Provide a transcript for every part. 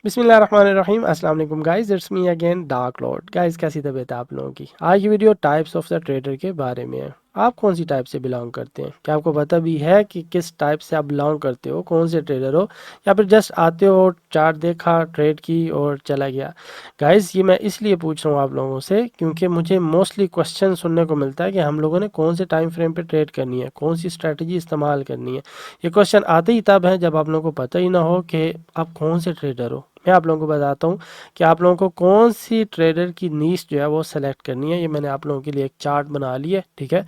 बिस्मिल्लाहिर्रहमानिर्रहीम अस्सलाम वालेकुम guys, it's me again dark Lord. Guys, कैसी तबीयत है आप लोगों की? आज की video types of the trader के बारे में है। आप कौन सी टाइप से बिलोंग करते हैं? क्या आपको पता भी है कि किस टाइप से आप बिलोंग करते हो, कौन से ट्रेडर हो, या फिर जस्ट आते हो, चार्ट देखा, ट्रेड की और चला गया? गाइस, ये मैं इसलिए पूछ रहा हूँ आप लोगों से क्योंकि मुझे मोस्टली क्वेश्चन सुनने को मिलता है कि हम लोगों ने कौन से टाइम फ्रेम पे ट्रेड करनी है, कौन सी स्ट्रैटेजी इस्तेमाल करनी है। ये क्वेश्चन आते ही तब है जब आप लोगों को पता ही ना हो कि आप कौन से ट्रेडर हो। मैं आप लोगों को बताता हूँ कि आप लोगों को कौन सी ट्रेडर की नीश जो है वो सेलेक्ट करनी है। ये मैंने आप लोगों के लिए एक चार्ट बना लिया है, ठीक है।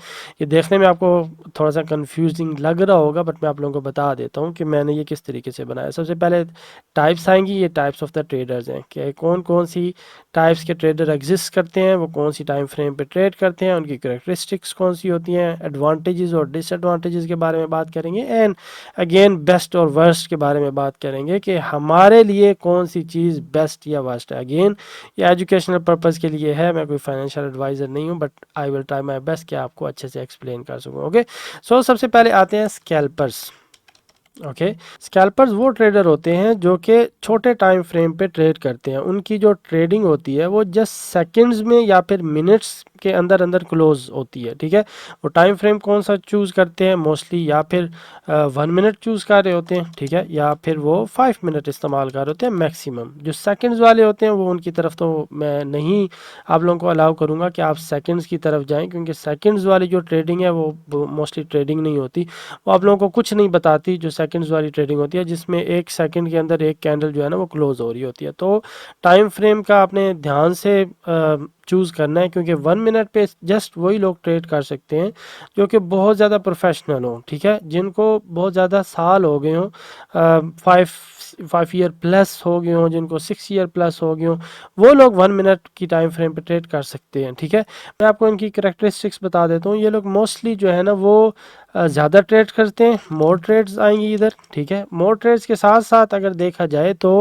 ये देखने में आपको थोड़ा सा कंफ्यूजिंग लग रहा होगा, बट मैं आप लोगों को बता देता हूँ कि मैंने ये किस तरीके से बनाया। सबसे पहले टाइप्स आएंगी, ये टाइप्स ऑफ द ट्रेडर्स हैं कि कौन कौन सी टाइप्स के ट्रेडर एग्जिस्ट करते हैं, वो कौन सी टाइम फ्रेम पे ट्रेड करते हैं, उनकी करेक्टरिस्टिक्स कौन सी होती हैं, एडवांटेजेस और डिसएडवांटेजेस के बारे में बात करेंगे, एंड अगेन बेस्ट और वर्स्ट के बारे में बात करेंगे कि हमारे लिए कौन सी चीज़ बेस्ट या वर्स्ट है। अगेन ये एजुकेशनल पर्पज़ के लिए है, मैं कोई फाइनेंशियल एडवाइज़र नहीं हूँ, but I will try my best कि आपको अच्छे से एक्सप्लेन कर सकूँ। ओके, सो सबसे पहले आते हैं स्कैल्पर्स। ओके, स्कैल्पर्स वो ट्रेडर होते हैं जो कि छोटे टाइम फ्रेम पे ट्रेड करते हैं। उनकी जो ट्रेडिंग होती है वो जस्ट सेकंड्स में या फिर मिनट्स के अंदर अंदर क्लोज होती है, ठीक है। वो टाइम फ्रेम कौन सा चूज़ करते हैं मोस्टली, या फिर 1 मिनट चूज़ कर रहे होते हैं, ठीक है, या फिर वो 5 मिनट इस्तेमाल कर रहे होते हैं मैक्सिमम। जो सेकंड्स वाले होते हैं वो उनकी तरफ तो मैं नहीं आप लोगों को अलाउ करूँगा कि आप सेकंड्स की तरफ जाएं, क्योंकि सेकंड्स वाली जो ट्रेडिंग है वो मोस्टली ट्रेडिंग नहीं होती। वो आप लोगों को कुछ नहीं बताती। जो सेकंड्स वाली ट्रेडिंग होती है जिसमें एक सेकंड के अंदर एक कैंडल जो है ना वो क्लोज हो रही होती है, तो टाइम फ्रेम का आपने ध्यान से चूज़ करना है, क्योंकि 1 मिनट पे जस्ट वही लोग ट्रेड कर सकते हैं जो कि बहुत ज़्यादा प्रोफेशनल हो, ठीक है, जिनको बहुत ज़्यादा साल हो गए हों, 5 ईयर प्लस हो गए हों, जिनको 6 ईयर प्लस हो गए हों, वो लोग 1 मिनट की टाइम फ्रेम पे ट्रेड कर सकते हैं, ठीक है। मैं आपको इनकी करेक्टरिस्टिक्स बता देता हूँ। ये लोग मोस्टली जो है ना वो ज़्यादा ट्रेड करते हैं, मोर ट्रेड्स आएंगी इधर, ठीक है। मोर ट्रेड्स के साथ साथ अगर देखा जाए तो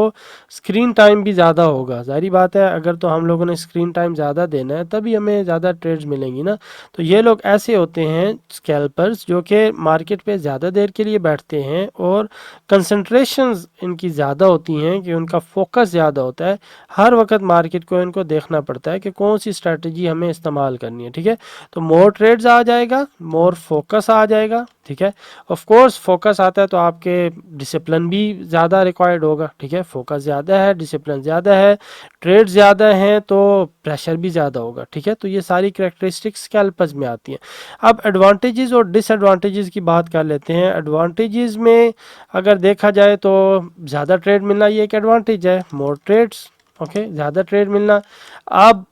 स्क्रीन टाइम भी ज़्यादा होगा। ज़ाहिर बात है, अगर तो हम लोगों ने स्क्रीन टाइम ज़्यादा देना है तभी हमें ज़्यादा ट्रेड्स मिलेंगी ना। तो ये लोग ऐसे होते हैं स्कैल्पर्स जो कि मार्केट पे ज़्यादा देर के लिए बैठते हैं और कंसंट्रेशंस इनकी ज़्यादा होती हैं, कि उनका फोकस ज़्यादा होता है। हर वक्त मार्केट को इनको देखना पड़ता है कि कौन सी स्ट्रैटेजी हमें इस्तेमाल करनी है, ठीक है। तो मोर ट्रेड्स आ जाएगा, मोर फोकस आ जाएगा, ठीक है। ऑफ कोर्स फोकस आता है तो आपके डिसिप्लिन भी ज़्यादा रिक्वायर्ड होगा, ठीक है। फोकस ज़्यादा है, डिसिप्लिन ज़्यादा है, ट्रेड ज़्यादा हैं तो प्रेशर भी ज़्यादा होगा, ठीक है। तो ये सारी कैरेक्टरिस्टिक्स कैल्पर्स में आती हैं। अब एडवांटेजेस और डिसएडवांटेजेस की बात कर लेते हैं। एडवांटेजेस में अगर देखा जाए तो ज़्यादा ट्रेड मिलना ये एक एडवांटेज है, मोर ट्रेड्स। ओके, ज़्यादा ट्रेड मिलना। अब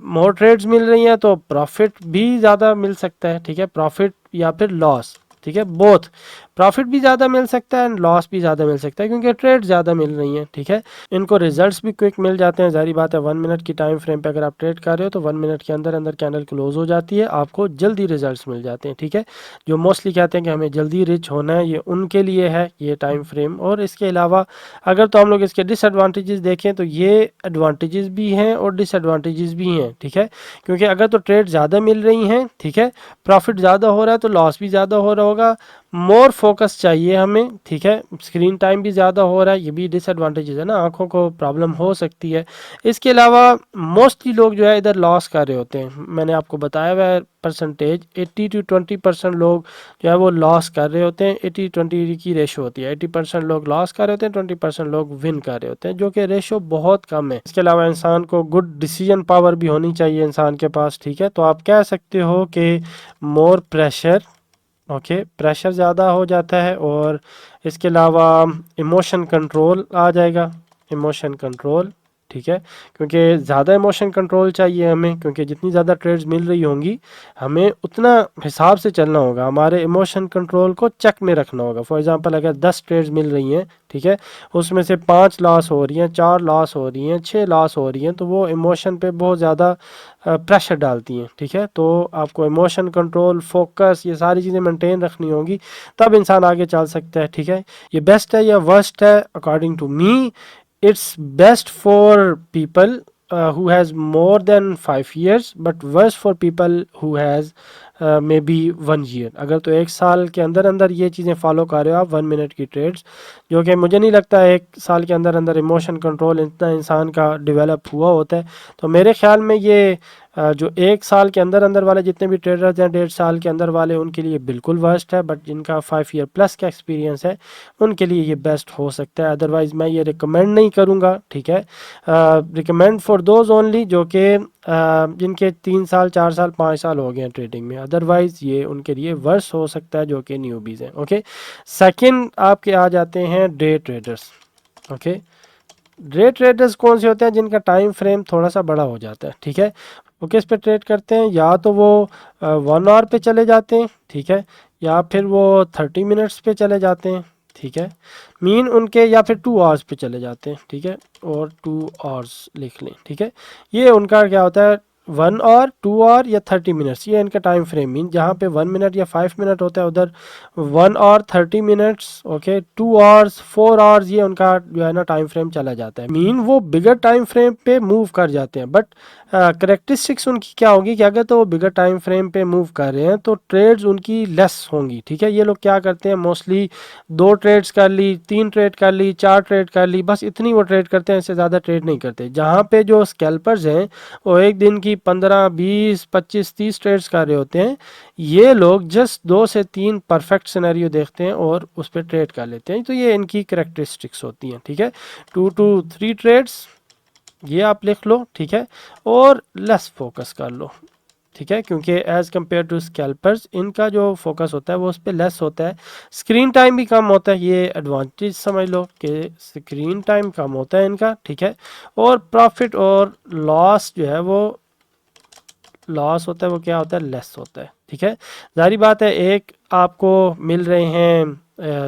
मोर ट्रेड्स मिल रही हैं तो प्रॉफिट भी ज़्यादा मिल सकता है, ठीक है। प्रॉफिट या फिर लॉस, ठीक है, बोथ। प्रॉफिट भी ज़्यादा मिल सकता है एंड लॉस भी ज़्यादा मिल सकता है, क्योंकि ट्रेड ज़्यादा मिल रही हैं, ठीक है। इनको रिजल्ट्स भी क्विक मिल जाते हैं। जारी बात है, 1 मिनट की टाइम फ्रेम पे अगर आप ट्रेड कर रहे हो तो 1 मिनट के अंदर अंदर कैंडल क्लोज हो जाती है, आपको जल्दी रिजल्ट्स मिल जाते हैं, ठीक है। जो मोस्टली कहते हैं कि हमें जल्दी रिच होना है, ये उनके लिए है ये टाइम फ्रेम। और इसके अलावा अगर तो हम लोग इसके डिसएडवांटेजेस देखें तो ये एडवांटेजेस भी हैं और डिसएडवांटेजेस भी हैं, ठीक है। क्योंकि अगर तो ट्रेड ज़्यादा मिल रही हैं, ठीक है, प्रॉफिट ज़्यादा हो रहा है तो लॉस भी ज़्यादा हो रहा होगा। मोर फोकस चाहिए हमें, ठीक है। स्क्रीन टाइम भी ज़्यादा हो रहा है, ये भी डिसएडवांटेजेस है ना, आंखों को प्रॉब्लम हो सकती है। इसके अलावा मोस्टली लोग जो है इधर लॉस कर रहे होते हैं। मैंने आपको बताया हुआ है परसेंटेज, 80 to 20% लोग जो है वो लॉस कर रहे होते हैं। 80-20 की रेशो होती है, 80% लोग लॉस कर रहे होते हैं, 20% लोग विन कर रहे होते हैं, जो कि रेशो बहुत कम है। इसके अलावा इंसान को गुड डिसीजन पावर भी होनी चाहिए इंसान के पास, ठीक है। तो आप कह सकते हो कि मोर प्रेशर, ओके, प्रेशर ज़्यादा हो जाता है। और इसके अलावा इमोशन कंट्रोल आ जाएगा, इमोशन कंट्रोल, ठीक है। क्योंकि ज़्यादा इमोशन कंट्रोल चाहिए हमें, क्योंकि जितनी ज़्यादा ट्रेड्स मिल रही होंगी हमें उतना हिसाब से चलना होगा, हमारे इमोशन कंट्रोल को चेक में रखना होगा। फॉर एग्जांपल अगर 10 ट्रेड्स मिल रही हैं, ठीक है, उसमें से 5 लॉस हो रही हैं, 4 लॉस हो रही हैं, 6 लॉस हो रही हैं, तो वो इमोशन पे बहुत ज़्यादा प्रेशर डालती हैं, ठीक है। तो आपको इमोशन कंट्रोल, फोकस, ये सारी चीज़ें मेंटेन रखनी होगी, तब इंसान आगे चल सकता है, ठीक है। ये बेस्ट है या वर्स्ट है? According to me it's best for people who has more than 5 years, but worse for people who has may be 1 year. अगर तो 1 साल के अंदर अंदर ये चीज़ें फॉलो कर रहे हो आप 1 मिनट की ट्रेड्स, जो कि मुझे नहीं लगता है 1 साल के अंदर अंदर इमोशन कंट्रोल इतना इंसान का डेवलप हुआ होता है। तो मेरे ख्याल में ये जो 1 साल के अंदर अंदर वाले जितने भी ट्रेडर्स हैं, 1.5 साल के अंदर वाले, उनके लिए बिल्कुल वर्स्ट है। बट जिनका 5 ईयर प्लस का एक्सपीरियंस है उनके लिए ये बेस्ट हो सकता है। अदरवाइज़ मैं ये रिकमेंड नहीं करूँगा, ठीक है। रिकमेंड फॉर दोज ओनली जो कि जिनके 3 साल 4 साल 5 साल हो गए हैं ट्रेडिंग में। अदरवाइज़ ये उनके लिए वर्स हो सकता है जो कि न्यूबीज़ हैं। ओके, सेकंड आपके आ जाते हैं day traders. Okay, day traders कौन से होते हैं? जिनका टाइम फ्रेम थोड़ा सा बड़ा हो जाता है, ठीक है। वो किस पे ट्रेड करते हैं? या तो वो 1 आवर पे चले जाते हैं, ठीक है, या फिर वो 30 मिनट्स पे चले जाते हैं, ठीक है, मीन उनके, या फिर 2 आवर्स पे चले जाते हैं, ठीक है, और 2 आवर्स लिख लें, ठीक है। ये उनका क्या होता है, 1 आवर, 2 आवर या 30 मिनट्स, ये इनका टाइम फ्रेम। मीन जहाँ पे 1 मिनट या 5 मिनट होता है उधर 1 hour 30 minutes, okay, 2 hours 4 hours, ये उनका जो है ना टाइम फ्रेम चला जाता है। मीन वो बिगर टाइम फ्रेम पे मूव कर जाते हैं। बट करेक्टरिस्टिक्स उनकी क्या होगी कि अगर तो वो बिगर टाइम फ्रेम पे मूव कर रहे हैं तो ट्रेड्स उनकी लेस होंगी, ठीक है। ये लोग क्या करते हैं, मोस्टली 2 ट्रेड्स कर ली, 3 ट्रेड कर ली, 4 ट्रेड कर ली, बस इतनी वो ट्रेड करते हैं, इससे ज़्यादा ट्रेड नहीं करते। जहाँ पे जो स्कैल्पर्स हैं वो एक दिन की 15 20 25 30 ट्रेड्स कर रहे होते हैं, ये लोग जस्ट 2 से 3 परफेक्ट सिनेरियो देखते हैं और उस पर ट्रेड कर लेते हैं। तो ये इनकी करेक्टरिस्टिक्स होती हैं, ठीक है। 2 to 3 ट्रेड्स ये आप लिख लो, ठीक है, और लेस फोकस कर लो, ठीक है, क्योंकि एज कम्पेयर टू स्कैल्पर्स इनका जो फोकस होता है वो उस पर लेस होता है। स्क्रीन टाइम भी कम होता है, ये एडवांटेज समझ लो कि स्क्रीन टाइम कम होता है इनका, ठीक है। और प्रॉफिट और लॉस जो है वो लॉस होता है वो क्या होता है, लेस होता है, ठीक है। जारी बात है, एक आपको मिल रहे हैं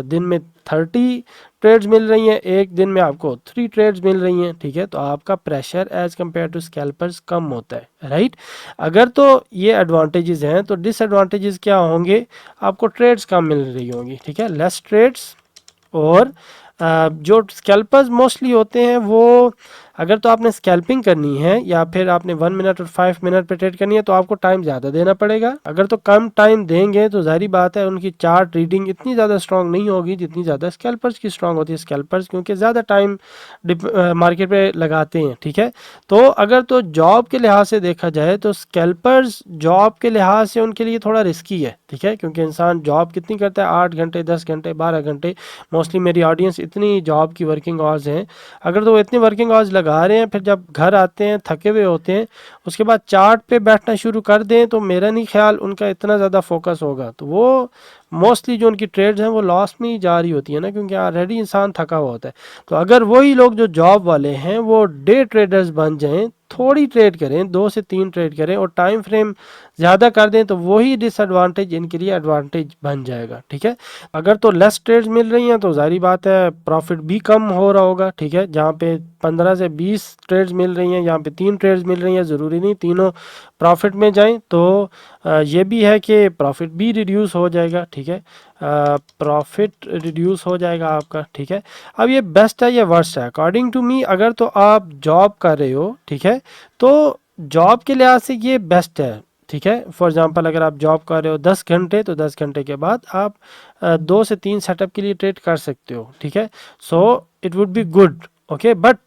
दिन में 30 ट्रेड्स मिल रही हैं, एक दिन में आपको 3 ट्रेड्स मिल रही हैं, ठीक है। तो आपका pressure as compare to scalpers कम होता है, राइट। अगर तो ये एडवांटेजेस हैं तो डिसएडवांटेजेस क्या होंगे, आपको ट्रेड्स कम मिल रही होंगी, ठीक है, लेस ट्रेड्स। और जो स्कैल्पर्स मोस्टली होते हैं वो, अगर तो आपने स्कैल्पिंग करनी है या फिर आपने 1 मिनट और 5 मिनट पे ट्रेड करनी है तो आपको टाइम ज़्यादा देना पड़ेगा। अगर तो कम टाइम देंगे तो जाहिर बात है उनकी चार्ट रीडिंग इतनी ज़्यादा स्ट्रांग नहीं होगी जितनी ज़्यादा स्कैल्पर्स की स्ट्रांग होती है। स्कैल्पर्स क्योंकि ज़्यादा टाइम मार्केट पे लगाते हैं, ठीक है। तो अगर तो जॉब के लिहाज से देखा जाए तो स्कैल्पर्स जॉब के लिहाज से उनके लिए थोड़ा रिस्की है, ठीक है, क्योंकि इंसान जॉब कितनी करता है, 8 घंटे 10 घंटे 12 घंटे, मोस्टली मेरी ऑडियंस इतनी जॉब की वर्किंग आवर्स हैं। अगर तो वो इतनी वर्किंग आवर्स लगा रहे हैं, फिर जब घर आते हैं थके हुए होते हैं, उसके बाद चार्ट पे बैठना शुरू कर दें तो मेरा नहीं ख्याल उनका इतना ज़्यादा फोकस होगा। तो वो मोस्टली जो उनकी ट्रेड्स हैं वो लॉस में ही जा रही होती है ना, क्योंकि ऑलरेडी इंसान थका हुआ होता है। तो अगर वही लोग जो जॉब वाले हैं वो डे ट्रेडर्स बन जाएं, थोड़ी ट्रेड करें, 2 से 3 ट्रेड करें और टाइम फ्रेम ज़्यादा कर दें, तो वही डिसएडवांटेज इनके लिए एडवांटेज बन जाएगा, ठीक है। अगर तो लेस ट्रेड्स मिल रही हैं तो जाहिर बात है प्रॉफिट भी कम हो रहा होगा, ठीक है। जहाँ पे 15 से 20 ट्रेड्स मिल रही हैं, यहाँ पे 3 ट्रेड्स मिल रही हैं, ज़रूरी नहीं तीनों प्रॉफिट में जाएं। तो ये भी है कि प्रॉफिट भी रिड्यूस हो जाएगा, ठीक है, प्रॉफिट रिड्यूस हो जाएगा आपका, ठीक है। अब ये बेस्ट है या वर्स्ट है अकॉर्डिंग टू मी? अगर तो आप जॉब कर रहे हो, ठीक है, तो जॉब के लिहाज से ये बेस्ट है, ठीक है। फॉर एग्जांपल अगर आप जॉब कर रहे हो 10 घंटे तो 10 घंटे के बाद आप 2 से 3 सेटअप के लिए ट्रेड कर सकते हो, ठीक है। So it would be good, okay. But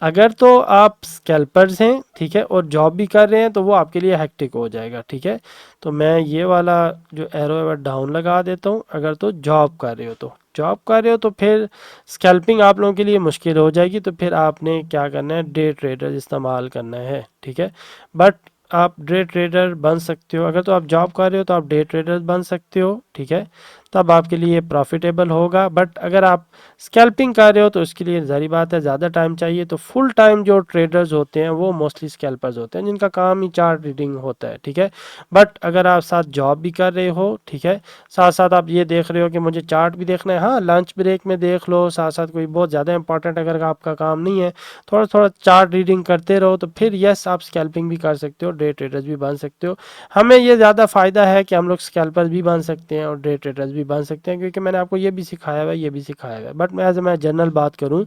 अगर तो आप स्कैल्पर्स हैं, ठीक है, और जॉब भी कर रहे हैं तो वो आपके लिए हेक्टिक हो जाएगा, ठीक है। तो मैं ये वाला जो एरो है वो डाउन लगा देता हूँ। अगर तो जॉब कर रहे हो तो जॉब कर रहे हो तो फिर स्कैल्पिंग आप लोगों के लिए मुश्किल हो जाएगी, तो फिर आपने क्या करना है, डे ट्रेडर इस्तेमाल करना है, ठीक है। बट आप डे ट्रेडर बन सकते हो, अगर तो आप जॉब कर रहे हो तो आप डे ट्रेडर बन सकते हो, ठीक है, तब आपके लिए प्रॉफिटेबल होगा। बट अगर आप स्कैल्पिंग कर रहे हो तो इसके लिए जारी बात है ज़्यादा टाइम चाहिए। तो फुल टाइम जो ट्रेडर्स होते हैं वो मोस्टली स्कैल्पर्स होते हैं जिनका काम ही चार्ट रीडिंग होता है, ठीक है। बट अगर आप साथ जॉब भी कर रहे हो, ठीक है, साथ साथ आप ये देख रहे हो कि मुझे चार्ट भी देखना है, हाँ लंच ब्रेक में देख लो, साथ साथ कोई बहुत ज़्यादा इंपॉर्टेंट अगर आपका काम नहीं है, थोड़ा थोड़ा चार्ट रीडिंग करते रहो, तो फिर यस आप स्कैल्पिंग भी कर सकते हो, डे ट्रेडर्स भी बन सकते हो। हमें ये ज़्यादा फ़ायदा है कि हम लोग स्कैल्पर्स भी बन सकते हैं और डे ट्रेडर्स भी बन सकते हैं, क्योंकि मैंने आपको ये भी सिखाया हुआ है, ये भी सिखाया हुआ है। बट मैं जनरल बात करूँ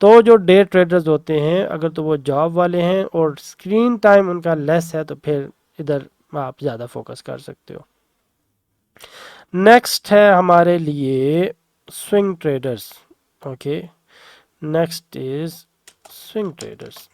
तो जो डे ट्रेडर्स होते हैं अगर तो वो जॉब वाले हैं और स्क्रीन टाइम उनका लेस है तो फिर इधर आप ज़्यादा फोकस कर सकते हो। नेक्स्ट है हमारे लिए swing traders. Okay, next is swing traders.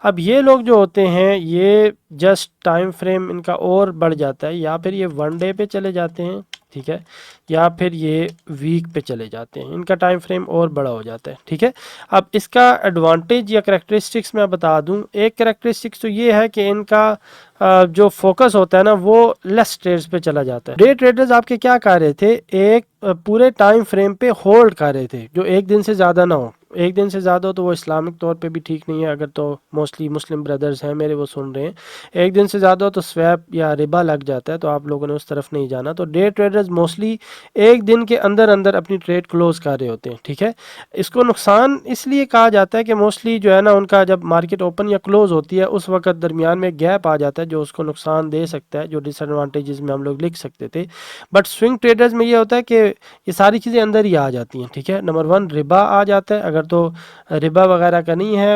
अब ये लोग जो होते हैं ये जस्ट टाइम फ्रेम इनका और बढ़ जाता है, या फिर ये वन डे पे चले जाते हैं, ठीक है, या फिर ये वीक पे चले जाते हैं, इनका टाइम फ्रेम और बड़ा हो जाता है, ठीक है। अब इसका एडवांटेज या करेक्टरिस्टिक्स मैं बता दूं। एक करेक्टरिस्टिक्स तो ये है कि इनका जो फोकस होता है ना वो लेस ट्रेड्स पे चला जाता है। डे ट्रेडर्स आपके क्या कर रहे थे, एक पूरे टाइम फ्रेम पे होल्ड कर रहे थे, जो एक दिन से ज़्यादा ना हो। एक दिन से ज़्यादा हो तो वो इस्लामिक तौर पे भी ठीक नहीं है, अगर तो मोस्टली मुस्लिम ब्रदर्स हैं मेरे वो सुन रहे हैं। एक दिन से ज़्यादा हो तो स्वैप या रिबा लग जाता है, तो आप लोगों ने उस तरफ नहीं जाना। तो डे ट्रेडर्स मोस्टली एक दिन के अंदर अंदर अपनी ट्रेड क्लोज कर रहे होते हैं, ठीक है। इसको नुकसान इसलिए कहा जाता है कि मोस्टली जो है ना उनका जब मार्केट ओपन या क्लोज होती है उस वक्त दरमियान में गैप आ जाता है जो उसको नुकसान दे सकता है, जो डिसएडवांटेजेस में हम लोग लिख सकते थे। बट स्विंग ट्रेडर्स में ये होता है कि ये सारी चीज़ें अंदर ही आ जाती हैं, ठीक है। नंबर वन, रिबा आ जाता है। अगर तो रिबा वगैरह का नहीं है,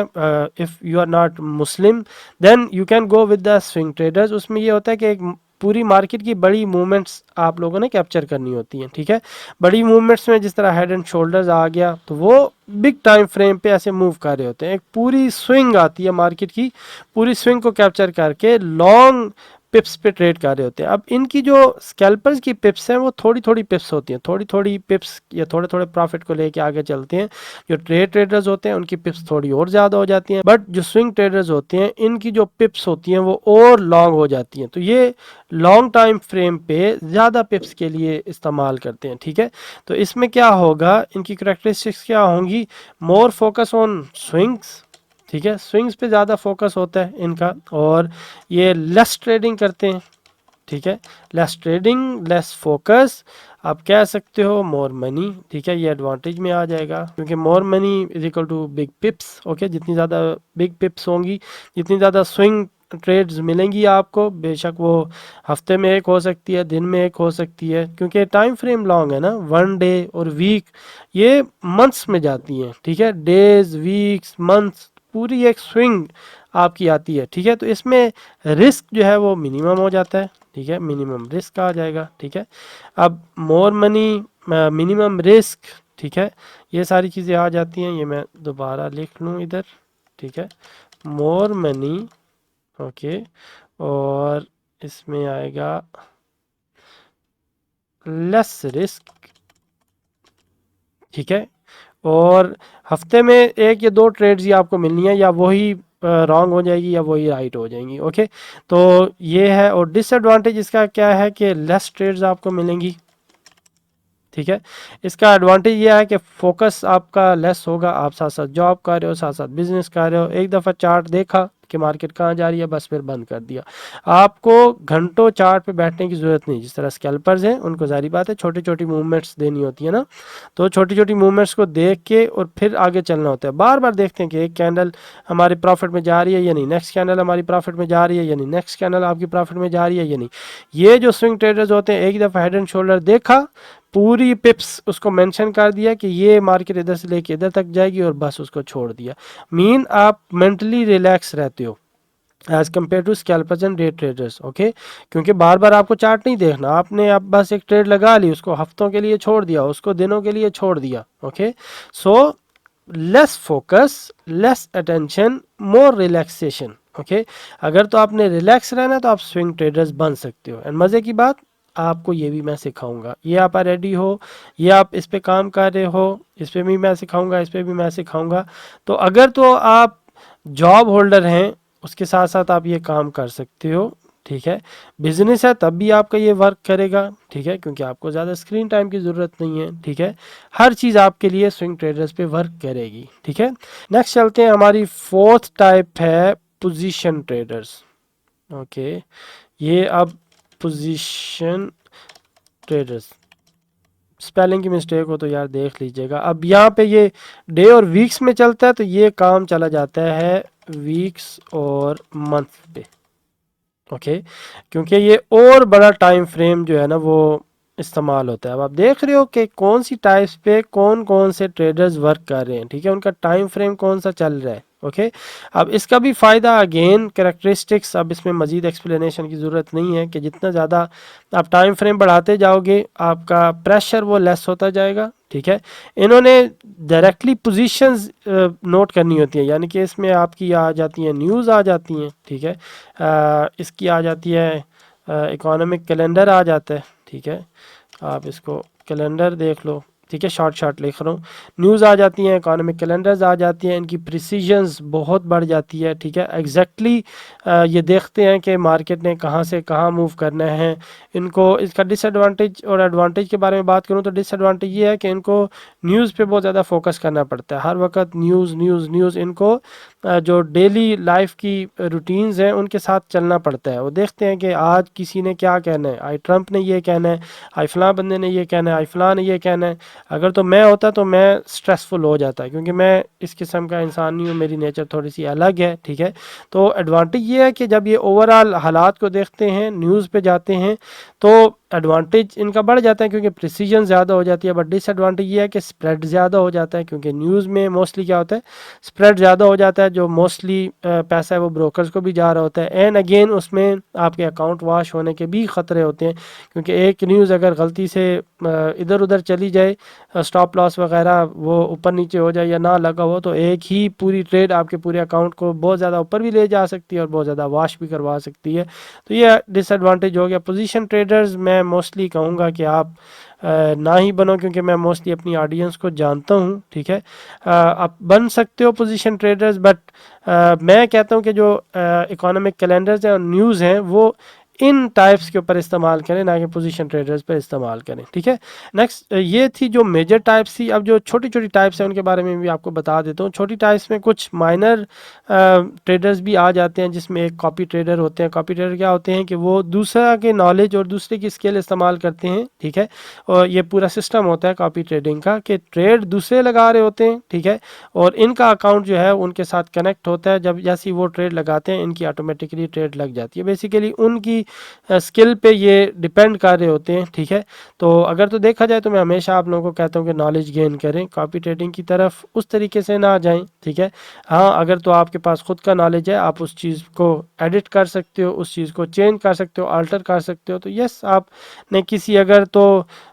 if you are not Muslim then you can go with the swing traders. उसमें ये होता है कि एक पूरी मार्केट की बड़ी मूवमेंट्स आप लोगों ने कैप्चर करनी होती हैं, ठीक है। बड़ी मूवमेंट्स में जिस तरह हेड एंड शोल्डर्स आ गया तो वो बिग टाइम फ्रेम पे ऐसे मूव कर रहे होते हैं। एक पूरी स्विंग आती है मार्केट की, पूरी स्विंग को कैप्चर करके लॉन्ग पिप्स पे ट्रेड कर रहे होते हैं। अब इनकी जो स्कैल्पर्स की पिप्स हैं वो थोड़ी थोड़ी पिप्स होती हैं, थोड़ी थोड़ी पिप्स या थोड़े थोड़े प्रॉफिट को लेके आगे चलते हैं। जो ट्रेड ट्रेडर्स होते हैं उनकी पिप्स थोड़ी और ज़्यादा हो जाती हैं, बट जो स्विंग ट्रेडर्स होते हैं इनकी जो पिप्स होती हैं वो और लॉन्ग हो जाती हैं। तो ये लॉन्ग टाइम फ्रेम पे ज़्यादा पिप्स के लिए इस्तेमाल करते हैं, ठीक है। तो इसमें क्या होगा, इनकी करेक्टरिस्टिक्स क्या होंगी, मोर फोकस ऑन स्विंग्स, ठीक है, स्विंग्स पे ज़्यादा फोकस होता है इनका, और ये लेस ट्रेडिंग करते हैं, ठीक है। लेस ट्रेडिंग, लेस फोकस, आप कह सकते हो मोर मनी, ठीक है, ये एडवांटेज में आ जाएगा क्योंकि more money is equal to big pips. Okay, जितनी ज़्यादा बिग पिप्स होंगी, जितनी ज़्यादा स्विंग ट्रेड्स मिलेंगी आपको, बेशक वो हफ्ते में एक हो सकती है, दिन में एक हो सकती है, क्योंकि टाइम फ्रेम लॉन्ग है ना, वन डे और वीक ये मंथ्स में जाती हैं, ठीक है। डेज, वीक्स, मंथ्स, पूरी एक स्विंग आपकी आती है, ठीक है। तो इसमें रिस्क जो है वो मिनिमम हो जाता है, ठीक है, मिनिमम रिस्क आ जाएगा, ठीक है। अब मोर मनी, मिनिमम रिस्क, ठीक है, ये सारी चीज़ें आ जाती हैं। ये मैं दोबारा लिख लूँ इधर, ठीक है, मोर मनी, ओके, और इसमें आएगा लेस रिस्क, ठीक है। और हफ्ते में एक या दो ट्रेड्स ही आपको मिलनी है, या वही रॉन्ग हो जाएगी या वही राइट हो जाएंगी, ओके। तो ये है, और डिसएडवांटेज इसका क्या है कि लेस ट्रेड्स आपको मिलेंगी, ठीक है। इसका एडवांटेज ये है कि फोकस आपका लेस होगा, आप साथ साथ जॉब कर रहे हो, साथ साथ बिजनेस कर रहे हो, एक दफ़ा चार्ट देखा कि मार्केट कहाँ जा रही है, बस फिर बंद कर दिया। आपको घंटों चार्ट पे बैठने की ज़रूरत नहीं। जिस तरह स्कैल्पर्स हैं उनको जारी बात है छोटी छोटी मूवमेंट्स देनी होती है ना, तो छोटी छोटी मूवमेंट्स को देख के और फिर आगे चलना होता है। बार बार देखते हैं कि एक कैंडल हमारी प्रॉफिट में जा रही है या नहीं, नेक्स्ट कैंडल हमारी प्रॉफिट में जा रही है या नहीं, नेक्स्ट कैंडल आपकी प्रॉफिट में जा रही है या नहीं। ये जो स्विंग ट्रेडर्स होते हैं, एक दफ़ा हेड एंड शोल्डर देखा, पूरी पिप्स उसको मेंशन कर दिया कि ये मार्केट इधर से लेके इधर तक जाएगी और बस उसको छोड़ दिया। मीन आप मेंटली रिलैक्स रहते हो as compare to scalpers and day traders, okay. क्योंकि बार बार आपको चार्ट नहीं देखना, आपने आप बस एक ट्रेड लगा ली, उसको हफ्तों के लिए छोड़ दिया, उसको दिनों के लिए छोड़ दिया, okay. So less focus, less attention, मोर रिलैक्सेशन, ओके। अगर तो आपने रिलैक्स रहना तो आप स्विंग ट्रेडर्स बन सकते हो। एंड मज़े की बात, आपको ये भी मैं सिखाऊंगा, ये आप रेडी हो, ये आप इस पे काम कर रहे हो, इस पे भी मैं सिखाऊंगा, इस पे भी मैं सिखाऊंगा। तो अगर तो आप जॉब होल्डर हैं उसके साथ साथ आप ये काम कर सकते हो, ठीक है। बिजनेस है तब भी आपका ये वर्क करेगा, ठीक है, क्योंकि आपको ज़्यादा स्क्रीन टाइम की ज़रूरत नहीं है, ठीक है। हर चीज़ आपके लिए स्विंग ट्रेडर्स पे वर्क करेगी, ठीक है। नेक्स्ट चलते हैं, हमारी फोर्थ टाइप है पोजीशन ट्रेडर्स, ओके। ये अब पोजीशन ट्रेडर्स, स्पेलिंग की मिस्टेक हो तो यार देख लीजिएगा। अब यहाँ पे ये डे और वीक्स में चलता है, तो ये काम चला जाता है वीक्स और मंथ पे, ओके। क्योंकि ये और बड़ा टाइम फ्रेम जो है ना वो इस्तेमाल होता है। अब आप देख रहे हो कि कौन सी टाइप्स पे कौन कौन से ट्रेडर्स वर्क कर रहे हैं, ठीक है, उनका टाइम फ्रेम कौन सा चल रहा है, ओके। अब इसका भी फ़ायदा अगेन कैरेक्टरिस्टिक्स, अब इसमें मज़ीद एक्सप्लेनेशन की ज़रूरत नहीं है कि जितना ज़्यादा आप टाइम फ्रेम बढ़ाते जाओगे आपका प्रेशर वो लेस होता जाएगा, ठीक है। इन्होंने डायरेक्टली पोजीशंस नोट करनी होती है, यानी कि इसमें आपकी आ जाती है न्यूज़ आ जाती हैं, ठीक है। इसकी आ जाती है इकोनॉमिक कैलेंडर आ जाता है, ठीक है। आप इसको कैलेंडर देख लो, ठीक है, शॉर्ट शॉर्ट लिख रहा हूँ। न्यूज़ आ जाती हैं, इकोनॉमिक कैलेंडर्स आ जाती हैं, इनकी प्रिसीजंस बहुत बढ़ जाती है, ठीक है। एग्जैक्टली ये देखते हैं कि मार्केट ने कहाँ से कहाँ मूव करना है। इनको इसका डिसएडवांटेज और एडवांटेज के बारे में बात करूँ तो डिसएडवांटेज ये है कि इनको न्यूज़ पे बहुत ज़्यादा फोकस करना पड़ता है, हर वक्त न्यूज़ न्यूज़ न्यूज़। इनको जो डेली लाइफ की रूटीन्स हैं उनके साथ चलना पड़ता है। वो देखते हैं कि आज किसी ने क्या कहना है, आई ट्रंप ने ये कहना है, आई फलां बंदे ने ये कहना है, आई फलां ने ये कहना है। अगर तो मैं होता तो मैं स्ट्रेसफुल हो जाता है, क्योंकि मैं इस किस्म का इंसान नहीं हूँ, मेरी नेचर थोड़ी सी अलग है, ठीक है। तो एडवांटेज ये है कि जब ये ओवरऑल हालात को देखते हैं, न्यूज़ पे जाते हैं, तो एडवांटेज इनका बढ़ जाता है क्योंकि प्रिसीजन ज़्यादा हो जाती है। बट डिसएडवांटेज ये है कि स्प्रेड ज़्यादा हो जाता है, क्योंकि न्यूज़ में मोस्टली क्या होता है, स्प्रेड ज़्यादा हो जाता है, जो मोस्टली पैसा है वो ब्रोकर्स को भी जा रहा होता है। एंड अगेन उसमें आपके अकाउंट वॉश होने के भी ख़तरे होते हैं, क्योंकि एक न्यूज़ अगर गलती से इधर उधर चली जाए, स्टॉप लॉस वगैरह वो ऊपर नीचे हो जाए या ना लगा हो, तो एक ही पूरी ट्रेड आपके पूरे अकाउंट को बहुत ज़्यादा ऊपर भी ले जा सकती है और बहुत ज़्यादा वॉश भी करवा सकती है। तो ये डिसएडवांटेज हो गया। पोजीशन ट्रेडर्स मैं मोस्टली कहूँगा कि आप ना ही बनो, क्योंकि मैं मोस्टली अपनी ऑडियंस को जानता हूँ, ठीक है। आप बन सकते हो पोजीशन ट्रेडर्स, बट मैं कहता हूँ कि जो इकोनॉमिक कैलेंडर्स हैं और न्यूज़ हैं वो इन टाइप्स के ऊपर इस्तेमाल करें, ना कि पोजीशन ट्रेडर्स पर इस्तेमाल करें, ठीक है। नेक्स्ट ये थी जो मेजर टाइप्स थी। अब जो छोटी छोटी टाइप्स हैं उनके बारे में भी आपको बता देता हूँ। छोटी टाइप्स में कुछ माइनर ट्रेडर्स भी आ जाते हैं, जिसमें एक कॉपी ट्रेडर होते हैं। कॉपी ट्रेडर क्या होते हैं कि वो दूसरा के नॉलेज और दूसरे की स्किल इस्तेमाल करते हैं, ठीक है। और ये पूरा सिस्टम होता है कॉपी ट्रेडिंग का कि ट्रेड दूसरे लगा रहे होते हैं, ठीक है, और इनका अकाउंट जो है उनके साथ कनेक्ट होता है। जब जैसे वो ट्रेड लगाते हैं इनकी ऑटोमेटिकली ट्रेड लग जाती है। बेसिकली उनकी स्किल पे ये डिपेंड कर रहे होते हैं, ठीक है। तो अगर तो देखा जाए तो मैं हमेशा आप लोगों को कहता हूँ कि नॉलेज गेन करें, कॉपी ट्रेडिंग की तरफ उस तरीके से ना जाएं, ठीक है। हाँ, अगर तो आपके पास खुद का नॉलेज है, आप उस चीज़ को एडिट कर सकते हो, उस चीज़ को चेंज कर सकते हो, अल्टर कर सकते हो, तो यस आपने किसी अगर तो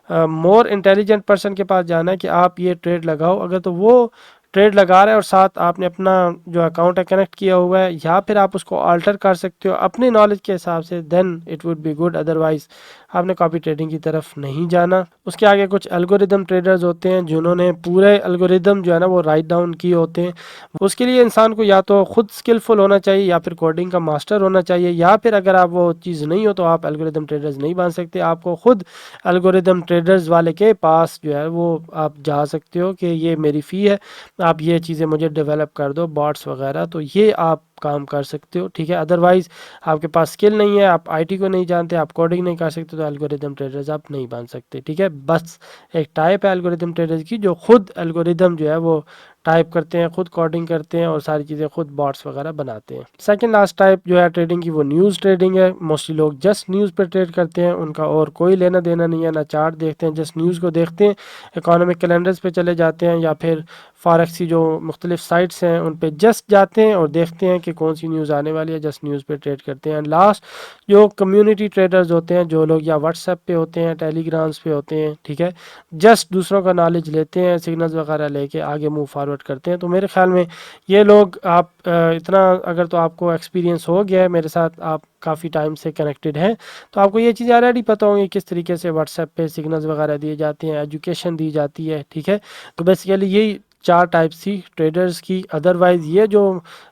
मोर इंटेलिजेंट पर्सन के पास जाना है कि आप ये ट्रेड लगाओ, अगर तो वो ट्रेड लगा रहा है और साथ आपने अपना जो अकाउंट है कनेक्ट किया हुआ है, या फिर आप उसको अल्टर कर सकते हो अपने नॉलेज के हिसाब से, then it would be good. Otherwise आपने कॉपी ट्रेडिंग की तरफ नहीं जाना। उसके आगे कुछ एल्गोरिदम ट्रेडर्स होते हैं जिन्होंने पूरे एल्गोरिदम जो है ना वो राइट डाउन किए होते हैं। उसके लिए इंसान को या तो खुद स्किलफुल होना चाहिए या फिर कोडिंग का मास्टर होना चाहिए, या फिर अगर आप वो चीज़ नहीं हो तो आप एल्गोरिदम ट्रेडर्स नहीं बन सकते। आपको खुद एल्गोरिदम ट्रेडर्स वाले के पास जो है वो आप जा सकते हो कि ये मेरी फ़ी है, आप ये चीज़ें मुझे डेवलप कर दो, बॉट्स वगैरह, तो ये आप काम कर सकते हो, ठीक है। अदरवाइज आपके पास स्किल नहीं है, आप आईटी को नहीं जानते, आप कोडिंग नहीं कर सकते, तो एल्गोरिदम ट्रेडर्स आप नहीं बन सकते, ठीक है। बस एक टाइप है एल्गोरिदम ट्रेडर्स की जो खुद एल्गोरिदम जो है वो टाइप करते हैं, खुद कोडिंग करते हैं और सारी चीज़ें खुद बॉट्स वगैरह बनाते हैं। सेकंड लास्ट टाइप जो है ट्रेडिंग की वो न्यूज़ ट्रेडिंग है। मोस्टली लोग जस्ट न्यूज़ पर ट्रेड करते हैं, उनका और कोई लेना देना नहीं है, ना चार्ट देखते हैं, जस्ट न्यूज़ को देखते हैं, इकोनॉमिक कैलेंडर्स पे चले जाते हैं या फिर फॉरेक्स की जो मुख्तलिफ साइट्स हैं उन पे जस्ट जाते हैं और देखते हैं कि कौन सी न्यूज़ आने वाली है, जस्ट न्यूज़ पे ट्रेड करते हैं। एंड लास्ट जो कम्युनिटी ट्रेडर्स होते हैं, जो लोग या व्हाट्सएप पे होते हैं, टेलीग्राम्स पे होते हैं, ठीक है, जस्ट दूसरों का नॉलेज लेते हैं, सिग्नल्स वगैरह लेके आगे मूव फॉरवर्ड करते हैं। तो मेरे ख्याल में ये लोग आप इतना अगर तो आपको एक्सपीरियंस हो गया है मेरे साथ, आप काफ़ी टाइम से कनेक्टेड हैं, तो आपको ये चीज़ें ऑलरेडी पता होंगी किस तरीके से व्हाट्सएप पे सिग्नल्स वगैरह दिए जाते हैं, एजुकेशन दी जाती है, ठीक है। तो बेसिकली यही चार टाइप्स थी ट्रेडर्स की। अदरवाइज़ ये जो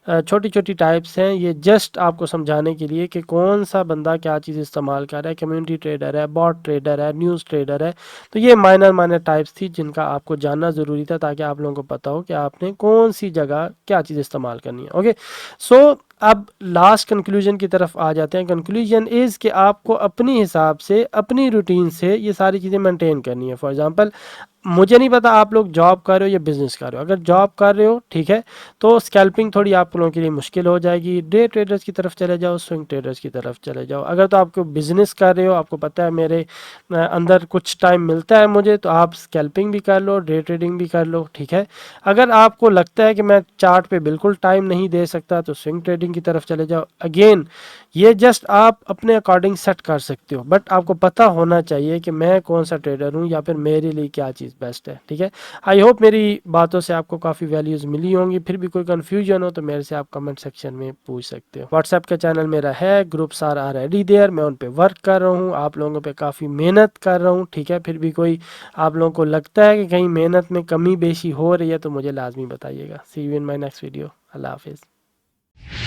छोटी छोटी टाइप्स हैं ये जस्ट आपको समझाने के लिए कि कौन सा बंदा क्या चीज़ इस्तेमाल कर रहा है, कम्युनिटी ट्रेडर है, बॉट ट्रेडर है, न्यूज़ ट्रेडर है। तो ये माइनर माइनर टाइप्स थी जिनका आपको जानना ज़रूरी था, ताकि आप लोगों को पता हो कि आपने कौन सी जगह क्या चीज़ इस्तेमाल करनी है। ओके, सो अब लास्ट कंक्लूजन की तरफ आ जाते हैं। कंक्लूजन इज़ कि आपको अपनी हिसाब से, अपनी रूटीन से ये सारी चीज़ें मेंटेन करनी है। फॉर एग्जांपल मुझे नहीं पता आप लोग जॉब कर रहे हो या बिजनेस कर रहे हो। अगर जॉब कर रहे हो ठीक है, तो स्कैल्पिंग थोड़ी आप लोगों के लिए मुश्किल हो जाएगी, डे ट्रेडर्स की तरफ चले जाओ, स्विंग ट्रेडर्स की तरफ चले जाओ। अगर तो आपको बिजनेस कर रहे हो, आपको पता है मेरे अंदर कुछ टाइम मिलता है मुझे, तो आप स्कैल्पिंग भी कर लो, डे ट्रेडिंग भी कर लो, ठीक है। अगर आपको लगता है कि मैं चार्ट पे बिल्कुल टाइम नहीं दे सकता, तो स्विंग ट्रेडिंग की तरफ चले जाओ। अगेन ये जस्ट आप अपने अकॉर्डिंग सेट कर सकते हो, बट आपको पता होना चाहिए कि मैं कौन सा ट्रेडर हूँ या फिर मेरे लिए क्या चीज़ बेस्ट है, ठीक है। आई होप मेरी बातों से आपको काफ़ी वैल्यूज़ मिली होंगी। फिर भी कोई कन्फ्यूजन हो तो मेरे से आप कमेंट सेक्शन में पूछ सकते हो। व्हाट्सएप का चैनल मेरा है, ग्रुप्स आर ऑलरेडी देयर, मैं उन पे वर्क कर रहा हूँ, आप लोगों पे काफ़ी मेहनत कर रहा हूँ, ठीक है। फिर भी कोई आप लोगों को लगता है कि कहीं मेहनत में कमी बेशी हो रही है तो मुझे लाजमी बताइएगा। See you in my next video. अल्लाह हाफिज़।